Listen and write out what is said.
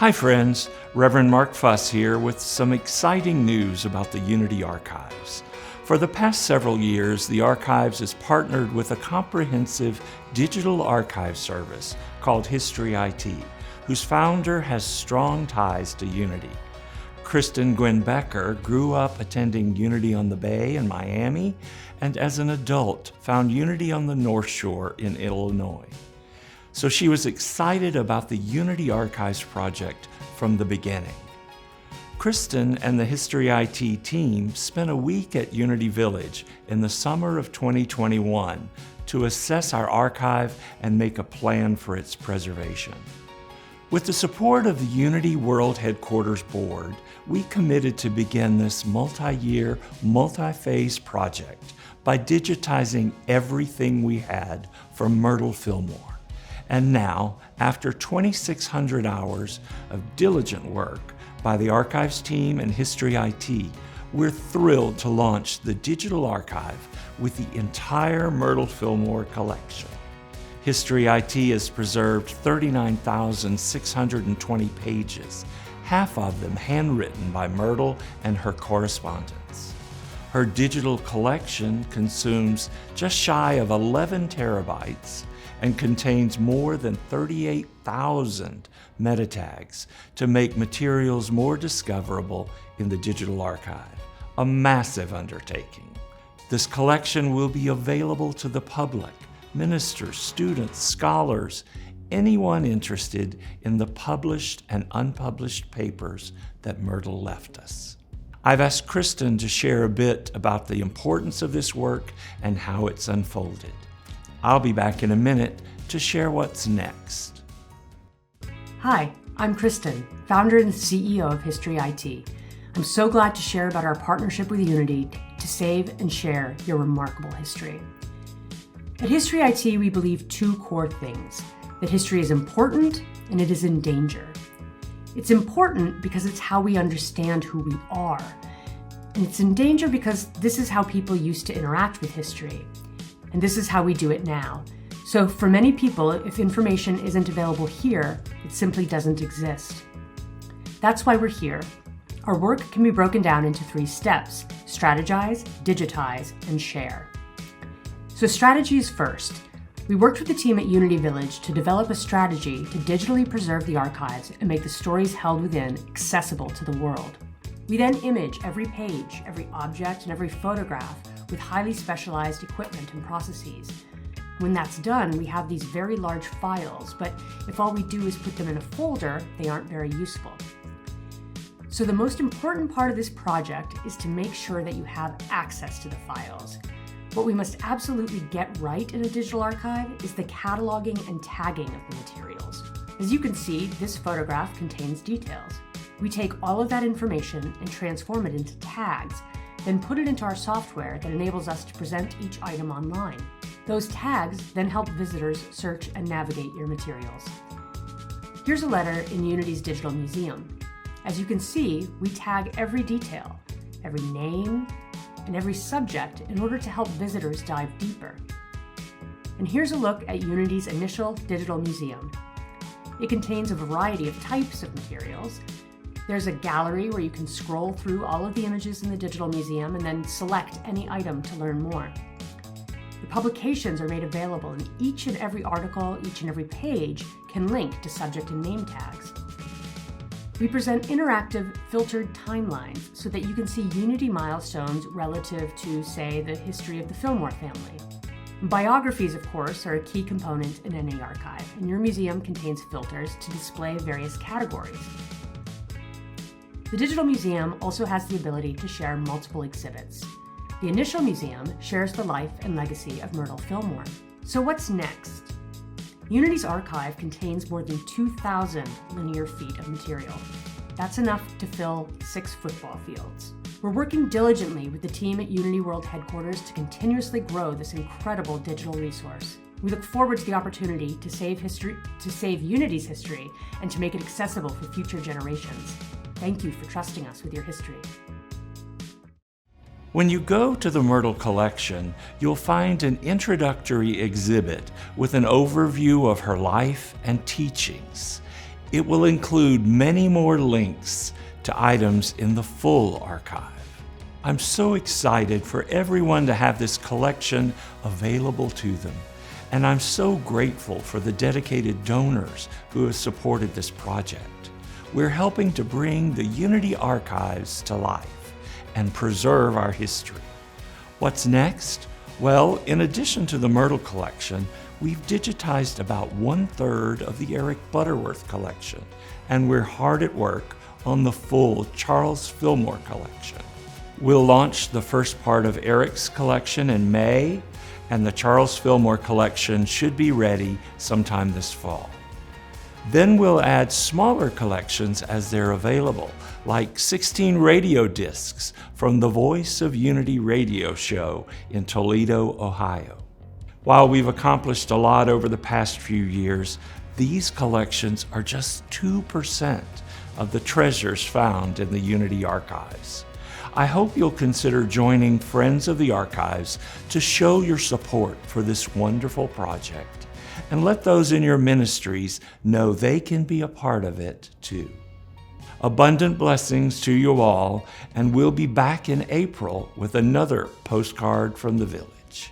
Hi friends, Reverend Mark Fuss here with some exciting news about the Unity Archives. For the past several years, the Archives has partnered with a comprehensive digital archive service called History IT, whose founder has strong ties to Unity. Kristen Gwen Becker grew up attending Unity on the Bay in Miami, and as an adult found Unity on the North Shore in Illinois. So she was excited about the Unity Archives project from the beginning. Kristen and the History IT team spent a week at Unity Village in the summer of 2021 to assess our archive and make a plan for its preservation. With the support of the Unity World Headquarters Board, we committed to begin this multi-year, multi-phase project by digitizing everything we had from Myrtle Fillmore. And now, after 2,600 hours of diligent work by the Archives team and History IT, we're thrilled to launch the digital archive with the entire Myrtle Fillmore collection. History IT has preserved 39,620 pages, half of them handwritten by Myrtle and her correspondents. Her digital collection consumes just shy of 11 terabytes and contains more than 38,000 meta tags to make materials more discoverable in the digital archive, a massive undertaking. This collection will be available to the public, ministers, students, scholars, anyone interested in the published and unpublished papers that Myrtle left us. I've asked Kristen to share a bit about the importance of this work and how it's unfolded. I'll be back in a minute to share what's next. Hi, I'm Kristen, founder and CEO of History IT. I'm so glad to share about our partnership with Unity to save and share your remarkable history. At History IT, we believe two core things: that history is important and it is in danger. It's important because it's how we understand who we are. And it's in danger because this is how people used to interact with history. And this is how we do it now. So for many people, if information isn't available here, it simply doesn't exist. That's why we're here. Our work can be broken down into 3 steps: strategize, digitize, and share. So strategy is first. We worked with the team at Unity Village to develop a strategy to digitally preserve the archives and make the stories held within accessible to the world. We then image every page, every object, and every photograph with highly specialized equipment and processes. When that's done, we have these very large files, but if all we do is put them in a folder, they aren't very useful. So the most important part of this project is to make sure that you have access to the files. What we must absolutely get right in a digital archive is the cataloging and tagging of the materials. As you can see, this photograph contains details. We take all of that information and transform it into tags, then put it into our software that enables us to present each item online. Those tags then help visitors search and navigate your materials. Here's a letter in Unity's Digital Museum. As you can see, we tag every detail, every name, and every subject in order to help visitors dive deeper. And here's a look at Unity's initial digital museum. It contains a variety of types of materials. There's a gallery where you can scroll through all of the images in the digital museum and then select any item to learn more. The publications are made available, and each and every article, each and every page can link to subject and name tags. We present interactive, filtered timelines so that you can see Unity milestones relative to, say, the history of the Fillmore family. Biographies, of course, are a key component in any archive, and your museum contains filters to display various categories. The Digital Museum also has the ability to share multiple exhibits. The initial museum shares the life and legacy of Myrtle Fillmore. So what's next? Unity's archive contains more than 2,000 linear feet of material. That's enough to fill 6 football fields. We're working diligently with the team at Unity World Headquarters to continuously grow this incredible digital resource. We look forward to the opportunity to save Unity's history and to make it accessible for future generations. Thank you for trusting us with your history. When you go to the Myrtle collection, you'll find an introductory exhibit with an overview of her life and teachings. It will include many more links to items in the full archive. I'm so excited for everyone to have this collection available to them, and I'm so grateful for the dedicated donors who have supported this project. We're helping to bring the Unity Archives to life and preserve our history. What's next? Well, in addition to the Myrtle collection, we've digitized about 1/3 of the Eric Butterworth collection, and we're hard at work on the full Charles Fillmore collection. We'll launch the first part of Eric's collection in May, and the Charles Fillmore collection should be ready sometime this fall. Then we'll add smaller collections as they're available, like 16 radio discs from the Voice of Unity radio show in Toledo, Ohio. While we've accomplished a lot over the past few years, these collections are just 2% of the treasures found in the Unity Archives. I hope you'll consider joining Friends of the Archives to show your support for this wonderful project, and let those in your ministries know they can be a part of it too. Abundant blessings to you all, and we'll be back in April with another postcard from the village.